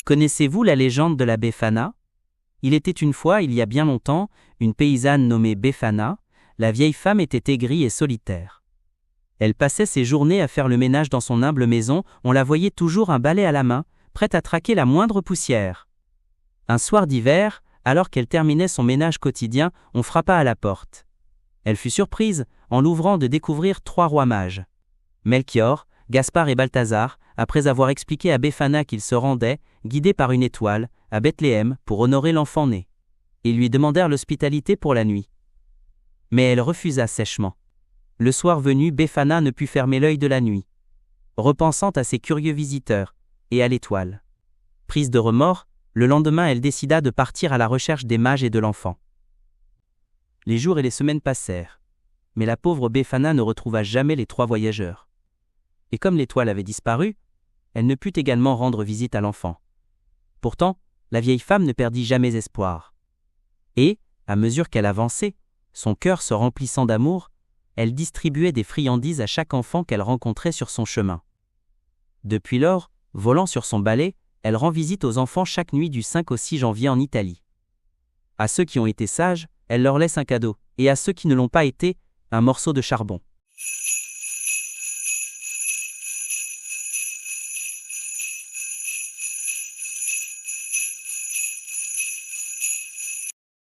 Connaissez-vous la légende de la Befana? Il était une fois, il y a bien longtemps, une paysanne nommée Befana. La vieille femme était aigrie et solitaire. Elle passait ses journées à faire le ménage dans son humble maison, on la voyait toujours un balai à la main, prête à traquer la moindre poussière. Un soir d'hiver, alors qu'elle terminait son ménage quotidien, on frappa à la porte. Elle fut surprise, en l'ouvrant, de découvrir 3 rois mages. Melchior, Gaspard et Balthazar, après avoir expliqué à Befana qu'ils se rendaient, guidés par une étoile, à Bethléem pour honorer l'enfant né. Ils lui demandèrent l'hospitalité pour la nuit. Mais elle refusa sèchement. Le soir venu, Befana ne put fermer l'œil de la nuit, repensant à ses curieux visiteurs, et à l'étoile. Prise de remords, le lendemain elle décida de partir à la recherche des mages et de l'enfant. Les jours et les semaines passèrent, mais la pauvre Befana ne retrouva jamais les 3 voyageurs. Et comme l'étoile avait disparu, elle ne put également rendre visite à l'enfant. Pourtant, la vieille femme ne perdit jamais espoir. Et, à mesure qu'elle avançait, son cœur se remplissant d'amour, elle distribuait des friandises à chaque enfant qu'elle rencontrait sur son chemin. Depuis lors, volant sur son balai, elle rend visite aux enfants chaque nuit du 5 au 6 janvier en Italie. À ceux qui ont été sages, elle leur laisse un cadeau, et à ceux qui ne l'ont pas été, un morceau de charbon.